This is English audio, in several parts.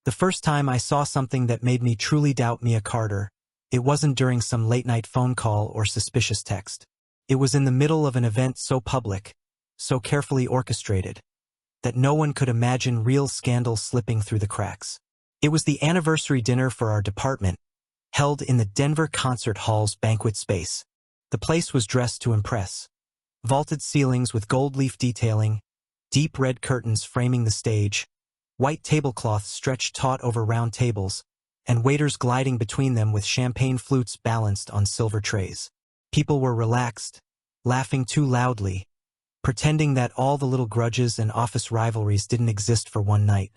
The first time I saw something that made me truly doubt Mia Carter, it wasn't during some late-night phone call or suspicious text. It was in the middle of an event so public, so carefully orchestrated, that no one could imagine real scandal slipping through the cracks. It was the anniversary dinner for our department, held in the Denver Concert Hall's banquet space. The place was dressed to impress. Vaulted ceilings with gold leaf detailing, deep red curtains framing the stage, white tablecloths stretched taut over round tables, and waiters gliding between them with champagne flutes balanced on silver trays. People were relaxed, laughing too loudly, pretending that all the little grudges and office rivalries didn't exist for one night.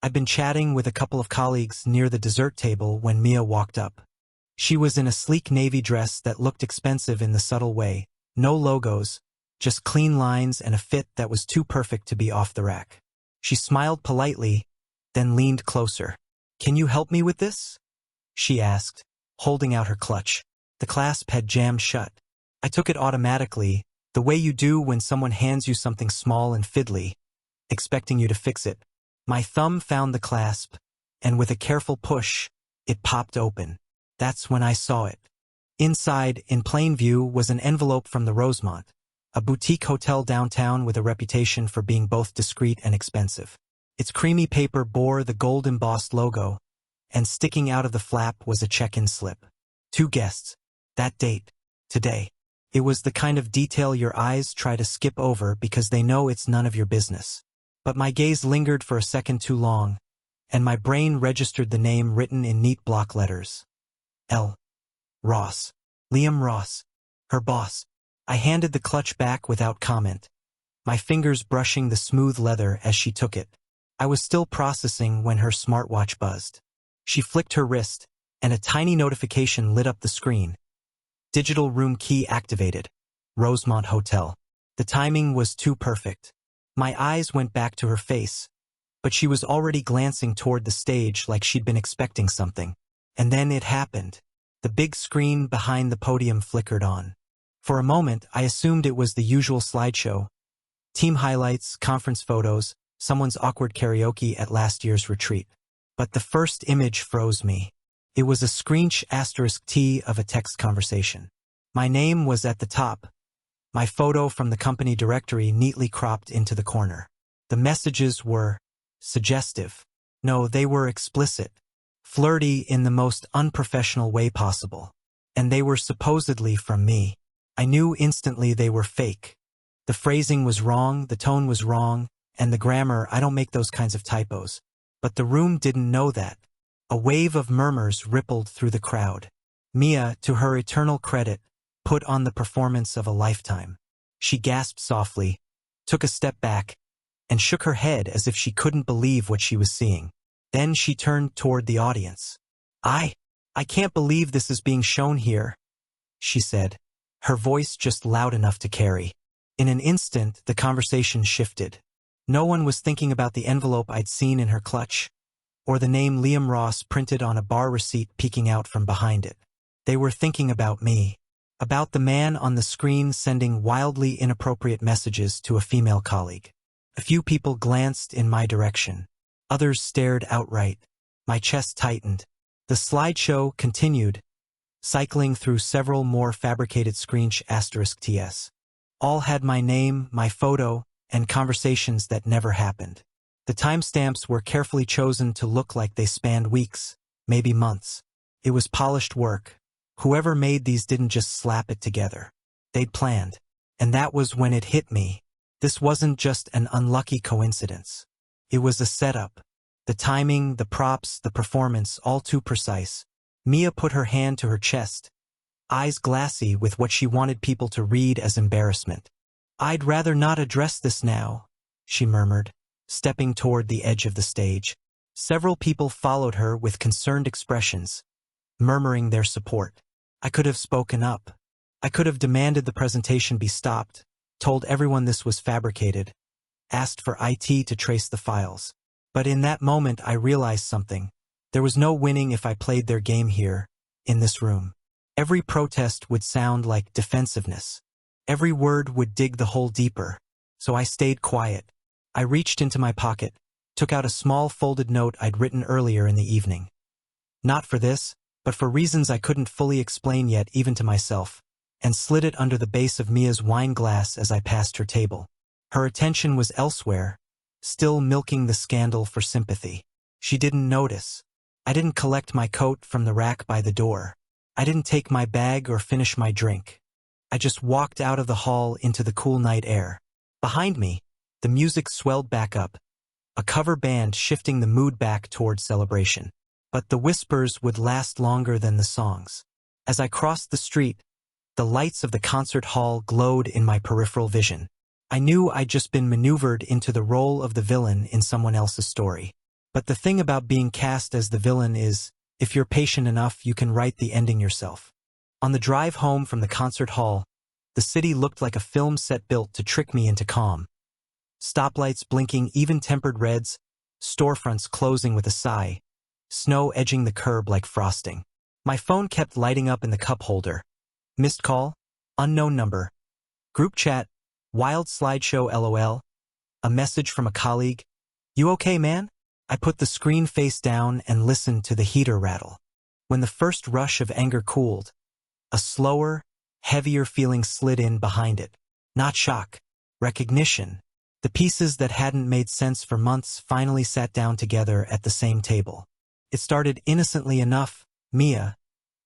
I'd been chatting with a couple of colleagues near the dessert table when Mia walked up. She was in a sleek navy dress that looked expensive in the subtle way, no logos, just clean lines and a fit that was too perfect to be off the rack. She smiled politely, then leaned closer. "Can you help me with this?" she asked, holding out her clutch. The clasp had jammed shut. I took it automatically, the way you do when someone hands you something small and fiddly, expecting you to fix it. My thumb found the clasp, and with a careful push, it popped open. That's when I saw it. Inside, in plain view, was an envelope from the Rosemont, a boutique hotel downtown with a reputation for being both discreet and expensive. Its creamy paper bore the gold-embossed logo, and sticking out of the flap was a check-in slip. 2 guests. That date. Today. It was the kind of detail your eyes try to skip over because they know it's none of your business. But my gaze lingered for a second too long, and my brain registered the name written in neat block letters. L. Ross. Liam Ross. Her boss. I handed the clutch back without comment, my fingers brushing the smooth leather as she took it. I was still processing when her smartwatch buzzed. She flicked her wrist, and a tiny notification lit up the screen. Digital room key activated. Rosemont Hotel. The timing was too perfect. My eyes went back to her face, but she was already glancing toward the stage like she'd been expecting something. And then it happened. The big screen behind the podium flickered on. For a moment, I assumed it was the usual slideshow. Team highlights, conference photos, someone's awkward karaoke at last year's retreat. But the first image froze me. It was a *T of a text conversation. My name was at the top, my photo from the company directory neatly cropped into the corner. The messages were suggestive. No, they were explicit. Flirty in the most unprofessional way possible. And they were supposedly from me. I knew instantly they were fake. The phrasing was wrong, the tone was wrong, and the grammar, I don't make those kinds of typos. But the room didn't know that. A wave of murmurs rippled through the crowd. Mia, to her eternal credit, put on the performance of a lifetime. She gasped softly, took a step back, and shook her head as if she couldn't believe what she was seeing. Then she turned toward the audience. I can't believe this is being shown here," she said, her voice just loud enough to carry. In an instant, the conversation shifted. No one was thinking about the envelope I'd seen in her clutch, or the name Liam Ross printed on a bar receipt peeking out from behind it. They were thinking about me. About the man on the screen sending wildly inappropriate messages to a female colleague. A few people glanced in my direction. Others stared outright. My chest tightened. The slideshow continued, cycling through several more fabricated *TS. All had my name, my photo, and conversations that never happened. The timestamps were carefully chosen to look like they spanned weeks, maybe months. It was polished work. Whoever made these didn't just slap it together. They'd planned. And that was when it hit me. This wasn't just an unlucky coincidence. It was a setup. The timing, the props, the performance, all too precise. Mia put her hand to her chest, eyes glassy with what she wanted people to read as embarrassment. "I'd rather not address this now," she murmured, stepping toward the edge of the stage. Several people followed her with concerned expressions, murmuring their support. I could have spoken up. I could have demanded the presentation be stopped, told everyone this was fabricated, asked for IT to trace the files. But in that moment I realized something. There was no winning if I played their game here, in this room. Every protest would sound like defensiveness. Every word would dig the hole deeper. So I stayed quiet. I reached into my pocket, took out a small folded note I'd written earlier in the evening. Not for this, but for reasons I couldn't fully explain yet even to myself, and slid it under the base of Mia's wine glass as I passed her table. Her attention was elsewhere, still milking the scandal for sympathy. She didn't notice. I didn't collect my coat from the rack by the door. I didn't take my bag or finish my drink. I just walked out of the hall into the cool night air. Behind me, the music swelled back up, a cover band shifting the mood back toward celebration. But the whispers would last longer than the songs. As I crossed the street, the lights of the concert hall glowed in my peripheral vision. I knew I'd just been maneuvered into the role of the villain in someone else's story. But the thing about being cast as the villain is, if you're patient enough, you can write the ending yourself. On the drive home from the concert hall, the city looked like a film set built to trick me into calm. Stoplights blinking even-tempered reds, storefronts closing with a sigh, snow edging the curb like frosting. My phone kept lighting up in the cup holder. Missed call, unknown number, group chat, wild slideshow LOL, a message from a colleague. You okay, man? I put the screen face down and listened to the heater rattle. When the first rush of anger cooled, a slower, heavier feeling slid in behind it. Not shock, recognition. The pieces that hadn't made sense for months finally sat down together at the same table. It started innocently enough, Mia,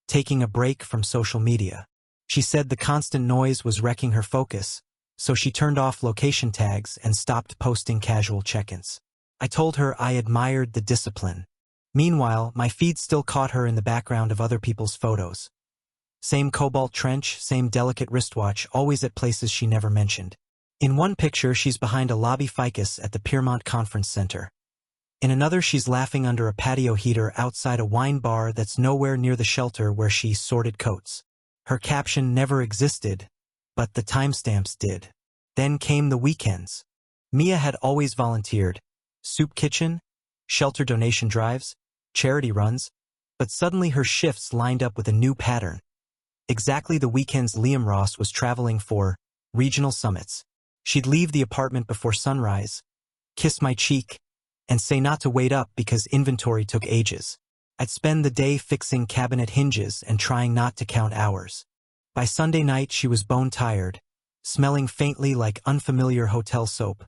taking a break from social media. She said the constant noise was wrecking her focus, so she turned off location tags and stopped posting casual check-ins. I told her I admired the discipline. Meanwhile, my feed still caught her in the background of other people's photos. Same cobalt trench, same delicate wristwatch, always at places she never mentioned. In one picture, she's behind a lobby ficus at the Piermont Conference Center. In another, she's laughing under a patio heater outside a wine bar that's nowhere near the shelter where she sorted coats. Her caption never existed, but the timestamps did. Then came the weekends. Mia had always volunteered. Soup kitchen, shelter donation drives, charity runs, but suddenly her shifts lined up with a new pattern. Exactly the weekends Liam Ross was traveling for regional summits. She'd leave the apartment before sunrise, kiss my cheek, and say not to wait up because inventory took ages. I'd spend the day fixing cabinet hinges and trying not to count hours. By Sunday night, she was bone-tired, smelling faintly like unfamiliar hotel soap,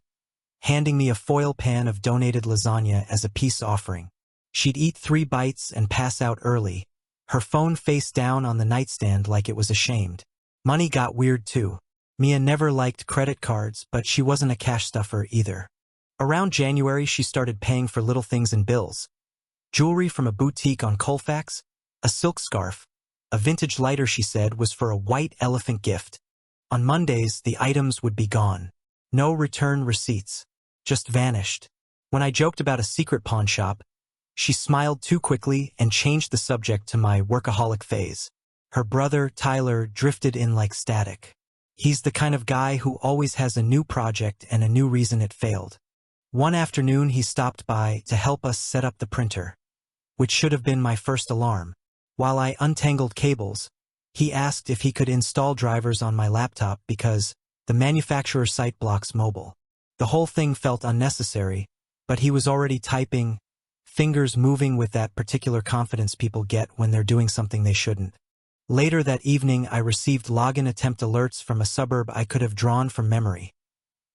handing me a foil pan of donated lasagna as a peace offering. She'd eat 3 bites and pass out early, her phone face down on the nightstand like it was ashamed. Money got weird too. Mia never liked credit cards, but she wasn't a cash stuffer either. Around January, she started paying for little things in bills. Jewelry from a boutique on Colfax, a silk scarf, a vintage lighter she said was for a white elephant gift. On Mondays, the items would be gone. No return receipts. Just vanished. When I joked about a secret pawn shop, she smiled too quickly and changed the subject to my workaholic phase. Her brother, Tyler, drifted in like static. He's the kind of guy who always has a new project and a new reason it failed. One afternoon, he stopped by to help us set up the printer, which should have been my first alarm. While I untangled cables, he asked if he could install drivers on my laptop because the manufacturer site blocks mobile. The whole thing felt unnecessary, but he was already typing, fingers moving with that particular confidence people get when they're doing something they shouldn't. Later that evening, I received login attempt alerts from a suburb I could have drawn from memory,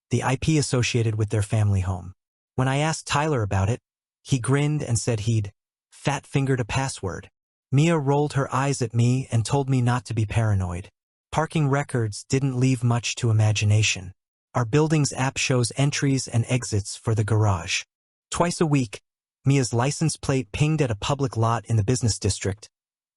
the IP associated with their family home. When I asked Tyler about it, he grinned and said he'd fat-fingered a password. Mia rolled her eyes at me and told me not to be paranoid. Parking records didn't leave much to imagination. Our building's app shows entries and exits for the garage. Twice a week, Mia's license plate pinged at a public lot in the business district,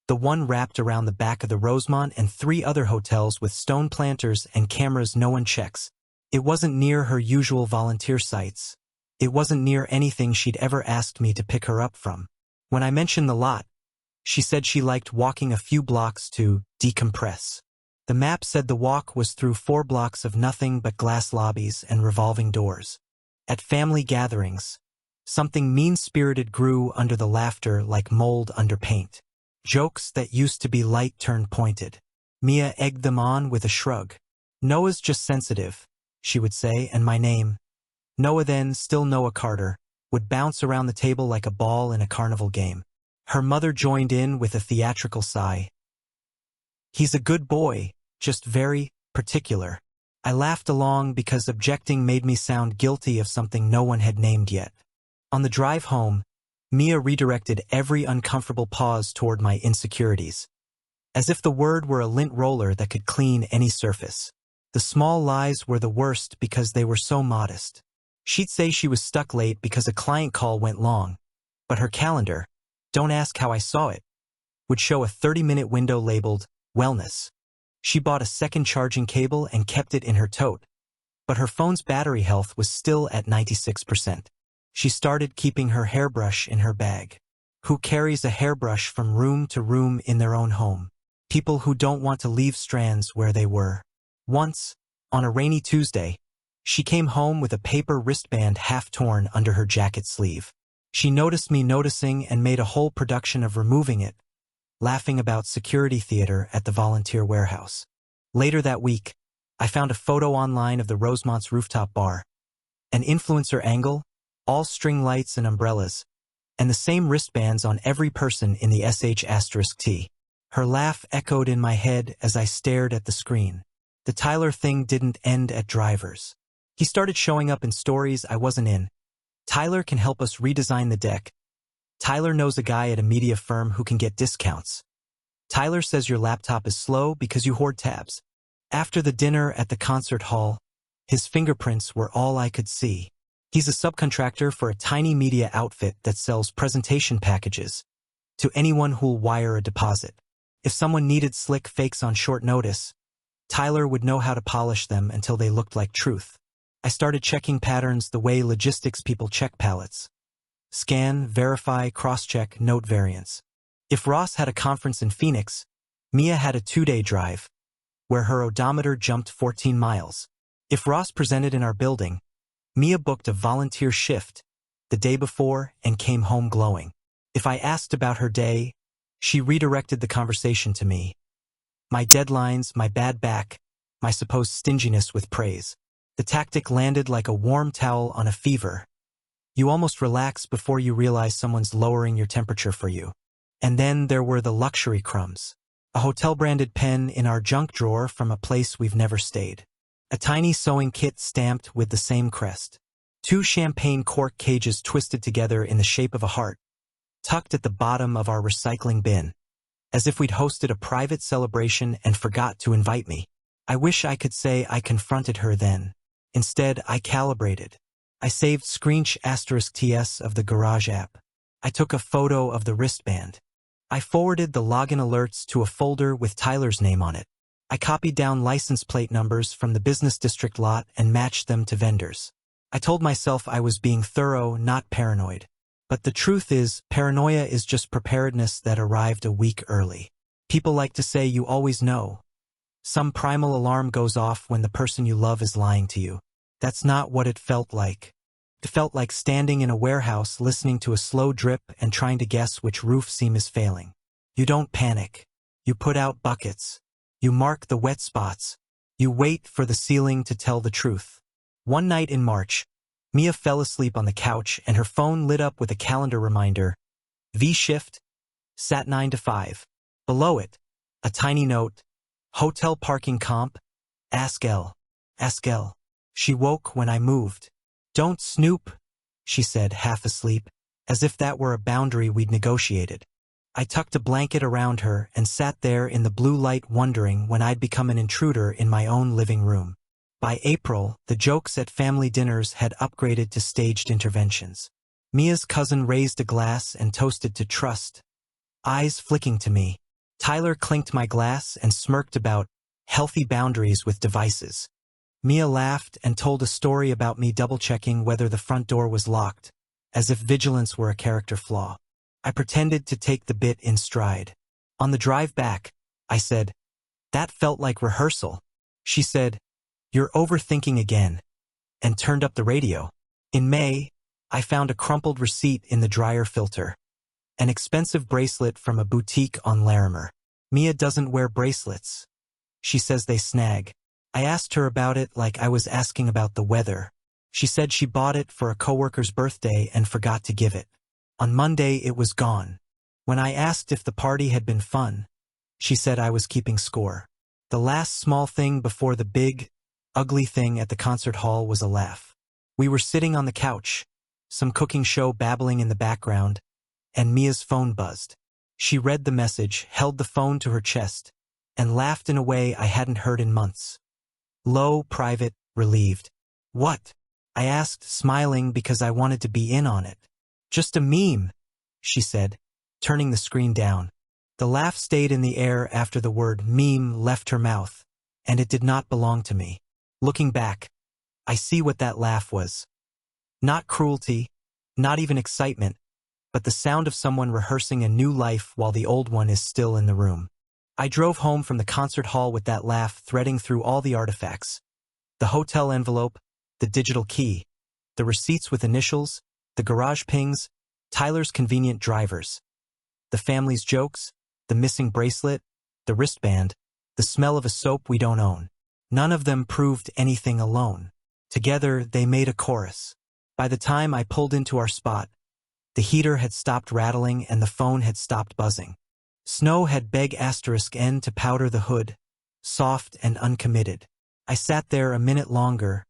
the one wrapped around the back of the Rosemont and 3 other hotels with stone planters and cameras no one checks. It wasn't near her usual volunteer sites. It wasn't near anything she'd ever asked me to pick her up from. When I mentioned the lot, she said she liked walking a few blocks to decompress. The map said the walk was through 4 blocks of nothing but glass lobbies and revolving doors. At family gatherings, something mean-spirited grew under the laughter like mold under paint. Jokes that used to be light turned pointed. Mia egged them on with a shrug. Noah's just sensitive, she would say, and my name. Noah then, still Noah Carter, would bounce around the table like a ball in a carnival game. Her mother joined in with a theatrical sigh. "He's a good boy, just very particular." I laughed along because objecting made me sound guilty of something no one had named yet. On the drive home, Mia redirected every uncomfortable pause toward my insecurities, as if the word were a lint roller that could clean any surface. The small lies were the worst because they were so modest. She'd say she was stuck late because a client call went long, but her calendar, don't ask how I saw it, would show a 30-minute window labeled wellness. She bought a second charging cable and kept it in her tote, but her phone's battery health was still at 96%. She started keeping her hairbrush in her bag. Who carries a hairbrush from room to room in their own home? People who don't want to leave strands where they were. Once, on a rainy Tuesday, she came home with a paper wristband half torn under her jacket sleeve. She noticed me noticing and made a whole production of removing it, laughing about security theater at the volunteer warehouse. Later that week, I found a photo online of the Rosemont's rooftop bar. An influencer angle, all string lights and umbrellas, and the same wristbands on every person in the sh*T. Her laugh echoed in my head as I stared at the screen. The Tyler thing didn't end at drivers. He started showing up in stories I wasn't in. Tyler can help us redesign the deck. Tyler knows a guy at a media firm who can get discounts. Tyler says your laptop is slow because you hoard tabs. After the dinner at the concert hall, his fingerprints were all I could see. He's a subcontractor for a tiny media outfit that sells presentation packages to anyone who'll wire a deposit. If someone needed slick fakes on short notice, Tyler would know how to polish them until they looked like truth. I started checking patterns the way logistics people check pallets. Scan, verify, cross-check, note variants. If Ross had a conference in Phoenix, Mia had a 2-day drive, where her odometer jumped 14 miles. If Ross presented in our building, Mia booked a volunteer shift the day before and came home glowing. If I asked about her day, she redirected the conversation to me. My deadlines, my bad back, my supposed stinginess with praise. The tactic landed like a warm towel on a fever. You almost relax before you realize someone's lowering your temperature for you. And then there were the luxury crumbs. A hotel-branded pen in our junk drawer from a place we've never stayed. A tiny sewing kit stamped with the same crest. 2 champagne cork cages twisted together in the shape of a heart, tucked at the bottom of our recycling bin, as if we'd hosted a private celebration and forgot to invite me. I wish I could say I confronted her then. Instead, I calibrated. I saved *TS of the Garage app. I took a photo of the wristband. I forwarded the login alerts to a folder with Tyler's name on it. I copied down license plate numbers from the business district lot and matched them to vendors. I told myself I was being thorough, not paranoid. But the truth is, paranoia is just preparedness that arrived a week early. People like to say you always know. Some primal alarm goes off when the person you love is lying to you. That's not what it felt like. It felt like standing in a warehouse listening to a slow drip and trying to guess which roof seam is failing. You don't panic. You put out buckets. You mark the wet spots. You wait for the ceiling to tell the truth. One night in March, Mia fell asleep on the couch and her phone lit up with a calendar reminder. V-shift, sat 9 to 5. Below it, a tiny note. Hotel parking comp, ask L. Ask L. She woke when I moved. Don't snoop, she said, half asleep, as if that were a boundary we'd negotiated. I tucked a blanket around her and sat there in the blue light wondering when I'd become an intruder in my own living room. By April, the jokes at family dinners had upgraded to staged interventions. Mia's cousin raised a glass and toasted to trust, eyes flicking to me. Tyler clinked my glass and smirked about healthy boundaries with devices. Mia laughed and told a story about me double-checking whether the front door was locked, as if vigilance were a character flaw. I pretended to take the bit in stride. On the drive back, I said, "That felt like rehearsal." She said, "You're overthinking again," and turned up the radio. In May, I found a crumpled receipt in the dryer filter. An expensive bracelet from a boutique on Larimer. Mia doesn't wear bracelets. She says they snag. I asked her about it like I was asking about the weather. She said she bought it for a coworker's birthday and forgot to give it. On Monday it was gone. When I asked if the party had been fun, she said I was keeping score. The last small thing before the big, ugly thing at the concert hall was a laugh. We were sitting on the couch, some cooking show babbling in the background, and Mia's phone buzzed. She read the message, held the phone to her chest, and laughed in a way I hadn't heard in months. Low, private, relieved. What? I asked, smiling because I wanted to be in on it. Just a meme, she said, turning the screen down. The laugh stayed in the air after the word meme left her mouth, and it did not belong to me. Looking back, I see what that laugh was. Not cruelty, not even excitement, but the sound of someone rehearsing a new life while the old one is still in the room. I drove home from the concert hall with that laugh threading through all the artifacts. The hotel envelope, the digital key, the receipts with initials, the garage pings, Tyler's convenient drivers, the family's jokes, the missing bracelet, the wristband, the smell of a soap we don't own. None of them proved anything alone. Together, they made a chorus. By the time I pulled into our spot, the heater had stopped rattling and the phone had stopped buzzing. Snow had begged *N to powder the hood, soft and uncommitted. I sat there a minute longer,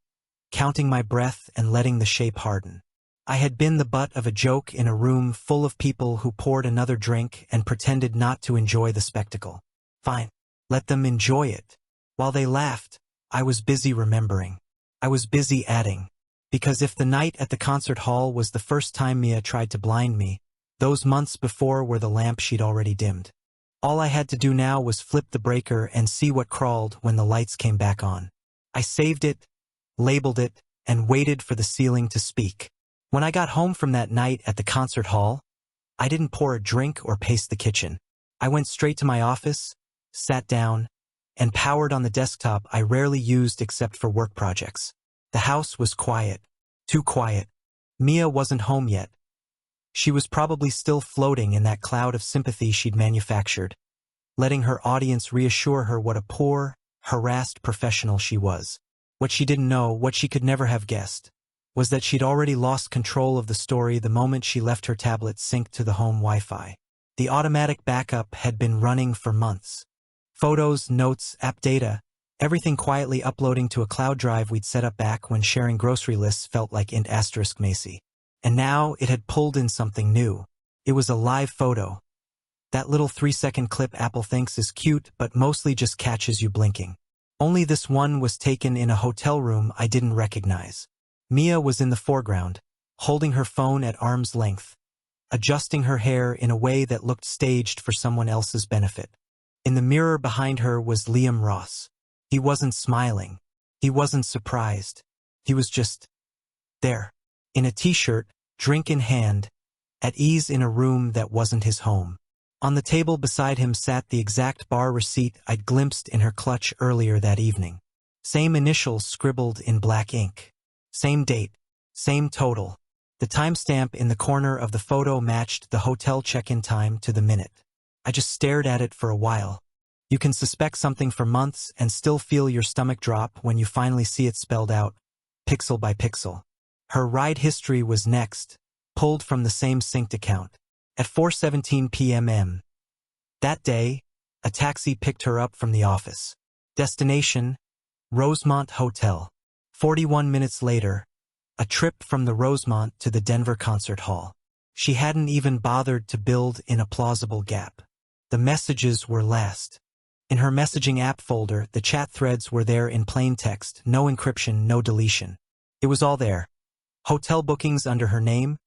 counting my breath and letting the shape harden. I had been the butt of a joke in a room full of people who poured another drink and pretended not to enjoy the spectacle. Fine, let them enjoy it. While they laughed, I was busy remembering. I was busy adding. Because if the night at the concert hall was the first time Mia tried to blind me, those months before were the lamp she'd already dimmed. All I had to do now was flip the breaker and see what crawled when the lights came back on. I saved it, labeled it, and waited for the ceiling to speak. When I got home from that night at the concert hall, I didn't pour a drink or pace the kitchen. I went straight to my office, sat down, and powered on the desktop I rarely used except for work projects. The house was quiet. Too quiet. Mia wasn't home yet. She was probably still floating in that cloud of sympathy she'd manufactured, letting her audience reassure her what a poor, harassed professional she was. What she didn't know, what she could never have guessed, was that she'd already lost control of the story the moment she left her tablet synced to the home Wi-Fi. The automatic backup had been running for months. Photos, notes, app data, everything quietly uploading to a cloud drive we'd set up back when sharing grocery lists felt like *Macy. And now it had pulled in something new. It was a live photo. That little 3-second clip Apple thinks is cute but mostly just catches you blinking. Only this one was taken in a hotel room I didn't recognize. Mia was in the foreground, holding her phone at arm's length, adjusting her hair in a way that looked staged for someone else's benefit. In the mirror behind her was Liam Ross. He wasn't smiling. He wasn't surprised. He was just there, in a t-shirt, drink in hand, at ease in a room that wasn't his home. On the table beside him sat the exact bar receipt I'd glimpsed in her clutch earlier that evening. Same initials scribbled in black ink. Same date. Same total. The timestamp in the corner of the photo matched the hotel check-in time to the minute. I just stared at it for a while. You can suspect something for months and still feel your stomach drop when you finally see it spelled out, pixel by pixel. Her ride history was next, pulled from the same synced account. At 4:17 p.m. that day, a taxi picked her up from the office. Destination, Rosemont Hotel. 41 minutes later, a trip from the Rosemont to the Denver Concert Hall. She hadn't even bothered to build in a plausible gap. The messages were last. In her messaging app folder, the chat threads were there in plain text, no encryption, no deletion. It was all there. Hotel bookings under her name,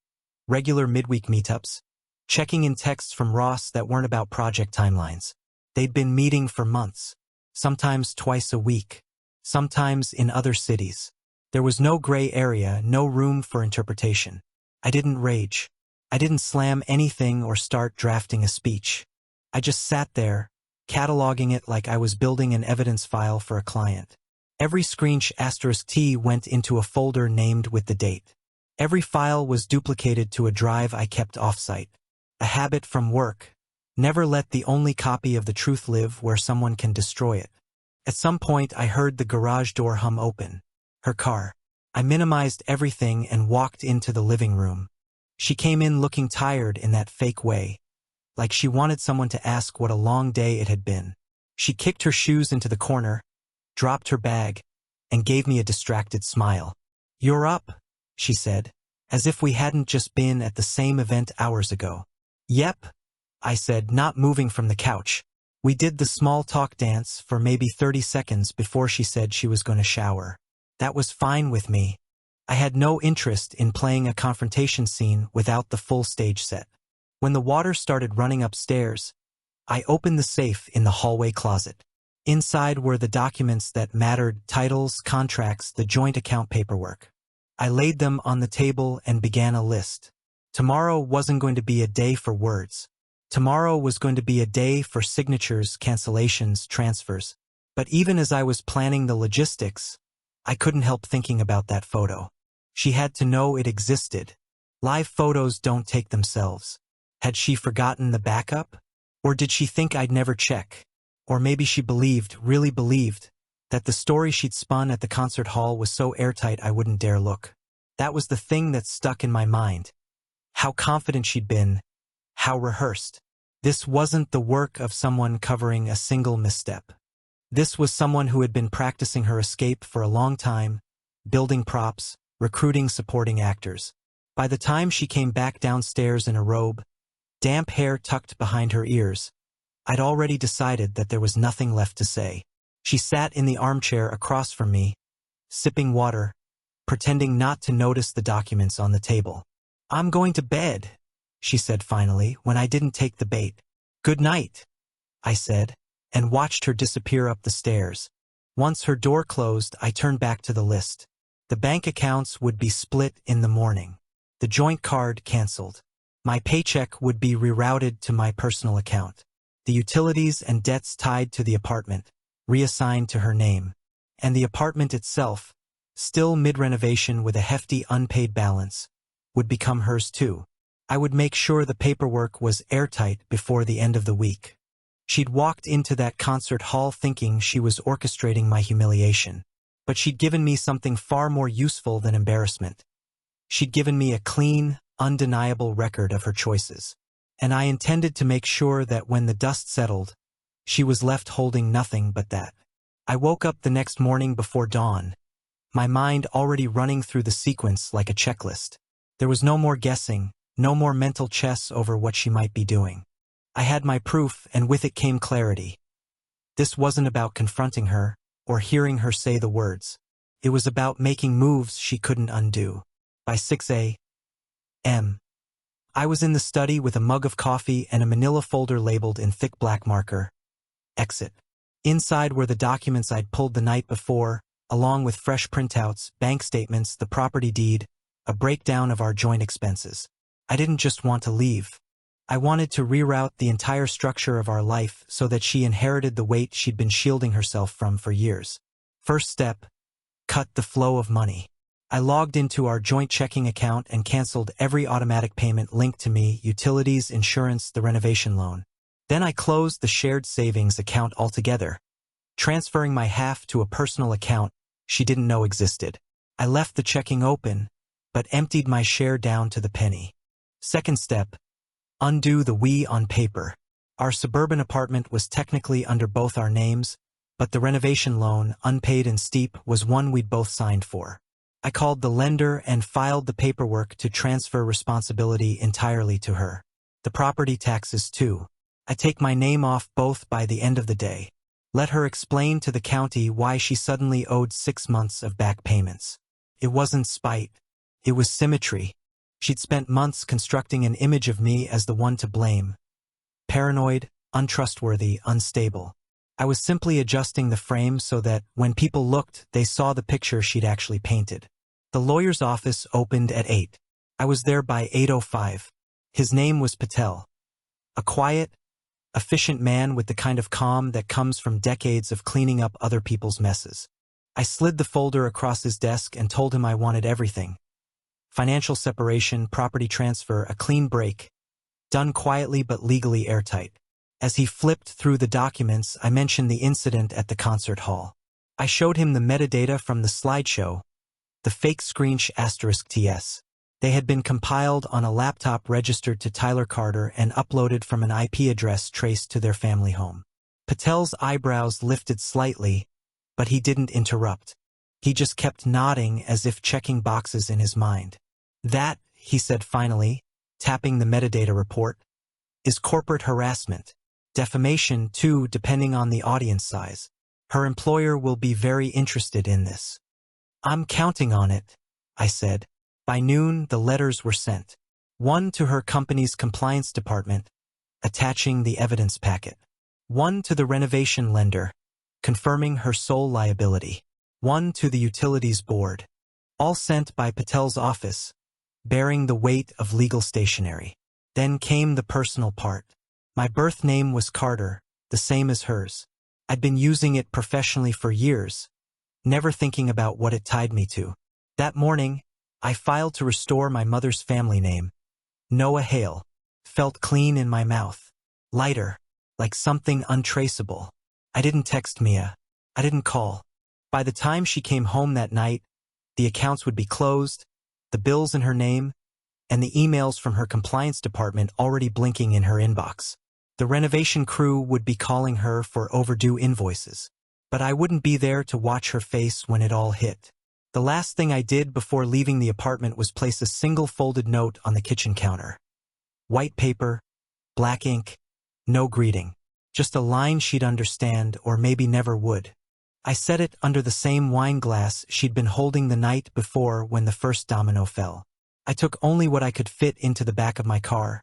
regular midweek meetups, checking in texts from Ross that weren't about project timelines. They'd been meeting for months, sometimes twice a week, sometimes in other cities. There was no gray area, no room for interpretation. I didn't rage. I didn't slam anything or start drafting a speech. I just sat there, cataloging it like I was building an evidence file for a client. Every *T went into a folder named with the date. Every file was duplicated to a drive I kept offsite. A habit from work. Never let the only copy of the truth live where someone can destroy it. At some point I heard the garage door hum open. Her car. I minimized everything and walked into the living room. She came in looking tired in that fake way, like she wanted someone to ask what a long day it had been. She kicked her shoes into the corner, dropped her bag, and gave me a distracted smile. "You're up," she said, as if we hadn't just been at the same event hours ago. "Yep," I said, not moving from the couch. We did the small talk dance for maybe 30 seconds before she said she was going to shower. That was fine with me. I had no interest in playing a confrontation scene without the full stage set. When the water started running upstairs, I opened the safe in the hallway closet. Inside were the documents that mattered: titles, contracts, the joint account paperwork. I laid them on the table and began a list. Tomorrow wasn't going to be a day for words. Tomorrow was going to be a day for signatures, cancellations, transfers. But even as I was planning the logistics, I couldn't help thinking about that photo. She had to know it existed. Live photos don't take themselves. Had she forgotten the backup? Or did she think I'd never check? Or maybe she believed, really believed, that the story she'd spun at the concert hall was so airtight I wouldn't dare look. That was the thing that stuck in my mind. How confident she'd been. How rehearsed. This wasn't the work of someone covering a single misstep. This was someone who had been practicing her escape for a long time, building props, recruiting supporting actors. By the time she came back downstairs in a robe, damp hair tucked behind her ears, I'd already decided that there was nothing left to say. She sat in the armchair across from me, sipping water, pretending not to notice the documents on the table. "I'm going to bed," she said finally, when I didn't take the bait. "Good night," I said, and watched her disappear up the stairs. Once her door closed, I turned back to the list. The bank accounts would be split in the morning. The joint card canceled. My paycheck would be rerouted to my personal account. The utilities and debts tied to the apartment, reassigned to her name. And the apartment itself, still mid-renovation with a hefty unpaid balance, would become hers too. I would make sure the paperwork was airtight before the end of the week. She'd walked into that concert hall thinking she was orchestrating my humiliation. But she'd given me something far more useful than embarrassment. She'd given me a clean, undeniable record of her choices. And I intended to make sure that when the dust settled, she was left holding nothing but that. I woke up the next morning before dawn, my mind already running through the sequence like a checklist. There was no more guessing, no more mental chess over what she might be doing. I had my proof, and with it came clarity. This wasn't about confronting her, or hearing her say the words. It was about making moves she couldn't undo. By 6 a.m., I was in the study with a mug of coffee and a manila folder labeled in thick black marker, "Exit." Inside were the documents I'd pulled the night before, along with fresh printouts, bank statements, the property deed, a breakdown of our joint expenses. I didn't just want to leave. I wanted to reroute the entire structure of our life so that she inherited the weight she'd been shielding herself from for years. First step, cut the flow of money. I logged into our joint checking account and canceled every automatic payment linked to me: utilities, insurance, the renovation loan. Then I closed the shared savings account altogether, transferring my half to a personal account she didn't know existed. I left the checking open, but emptied my share down to the penny. Second step, undo the "we" on paper. Our suburban apartment was technically under both our names, but the renovation loan, unpaid and steep, was one we'd both signed for. I called the lender and filed the paperwork to transfer responsibility entirely to her. The property taxes too. I take my name off both by the end of the day. Let her explain to the county why she suddenly owed 6 months of back payments. It wasn't spite. It was symmetry. She'd spent months constructing an image of me as the one to blame. Paranoid, untrustworthy, unstable. I was simply adjusting the frame so that, when people looked, they saw the picture she'd actually painted. The lawyer's office opened at 8. I was there by 8:05. His name was Patel. A quiet, efficient man with the kind of calm that comes from decades of cleaning up other people's messes. I slid the folder across his desk and told him I wanted everything. Financial separation, property transfer, a clean break. Done quietly but legally airtight. As he flipped through the documents, I mentioned the incident at the concert hall. I showed him the metadata from the slideshow, The fake **TS. They had been compiled on a laptop registered to Tyler Carter and uploaded from an IP address traced to their family home. Patel's eyebrows lifted slightly, but he didn't interrupt. He just kept nodding as if checking boxes in his mind. "That," he said finally, tapping the metadata report, "is corporate harassment. Defamation, too, depending on the audience size. Her employer will be very interested in this." "I'm counting on it," I said. By noon, the letters were sent. One to her company's compliance department, attaching the evidence packet. One to the renovation lender, confirming her sole liability. One to the utilities board. All sent by Patel's office, bearing the weight of legal stationery. Then came the personal part. My birth name was Carter, the same as hers. I'd been using it professionally for years, never thinking about what it tied me to. That morning, I filed to restore my mother's family name. Noah Hale. Felt clean in my mouth. Lighter, like something untraceable. I didn't text Mia. I didn't call. By the time she came home that night, the accounts would be closed, the bills in her name, and the emails from her compliance department already blinking in her inbox. The renovation crew would be calling her for overdue invoices. But I wouldn't be there to watch her face when it all hit. The last thing I did before leaving the apartment was place a single folded note on the kitchen counter. White paper, black ink, no greeting. Just a line she'd understand or maybe never would. I set it under the same wine glass she'd been holding the night before when the first domino fell. I took only what I could fit into the back of my car.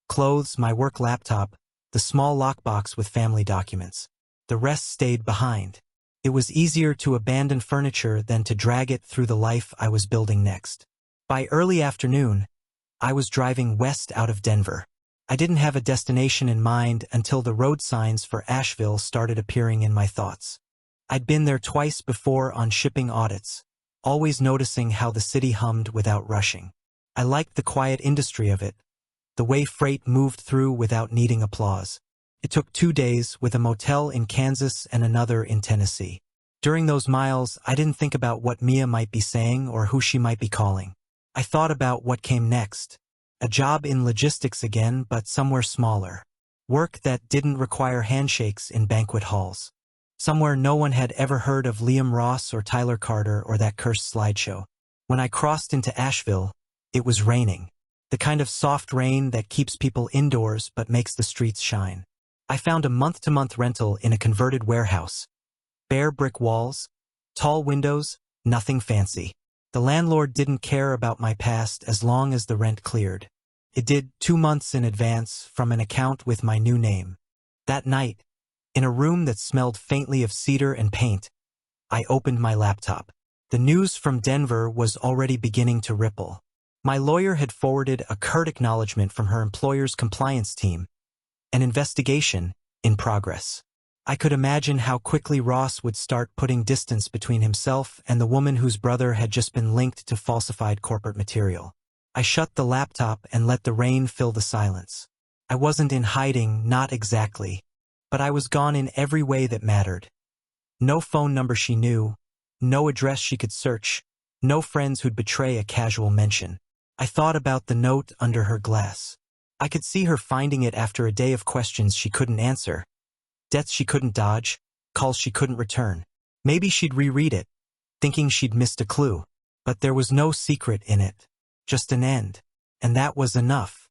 Clothes, my work laptop, the small lockbox with family documents. The rest stayed behind. It was easier to abandon furniture than to drag it through the life I was building next. By early afternoon, I was driving west out of Denver. I didn't have a destination in mind until the road signs for Asheville started appearing in my thoughts. I'd been there twice before on shipping audits, always noticing how the city hummed without rushing. I liked the quiet industry of it, the way freight moved through without needing applause. It took 2 days with a motel in Kansas and another in Tennessee. During those miles, I didn't think about what Mia might be saying or who she might be calling. I thought about what came next. A job in logistics again, but somewhere smaller. Work that didn't require handshakes in banquet halls. Somewhere no one had ever heard of Liam Ross or Tyler Carter or that cursed slideshow. When I crossed into Asheville, it was raining. The kind of soft rain that keeps people indoors but makes the streets shine. I found a month-to-month rental in a converted warehouse. Bare brick walls, tall windows, nothing fancy. The landlord didn't care about my past as long as the rent cleared. It did 2 months in advance from an account with my new name. That night, in a room that smelled faintly of cedar and paint, I opened my laptop. The news from Denver was already beginning to ripple. My lawyer had forwarded a curt acknowledgement from her employer's compliance team. An investigation in progress. I could imagine how quickly Ross would start putting distance between himself and the woman whose brother had just been linked to falsified corporate material. I shut the laptop and let the rain fill the silence. I wasn't in hiding, not exactly, but I was gone in every way that mattered. No phone number she knew, no address she could search, no friends who'd betray a casual mention. I thought about the note under her glass. I could see her finding it after a day of questions she couldn't answer. Debts she couldn't dodge, calls she couldn't return. Maybe she'd reread it, thinking she'd missed a clue. But there was no secret in it, just an end. And that was enough.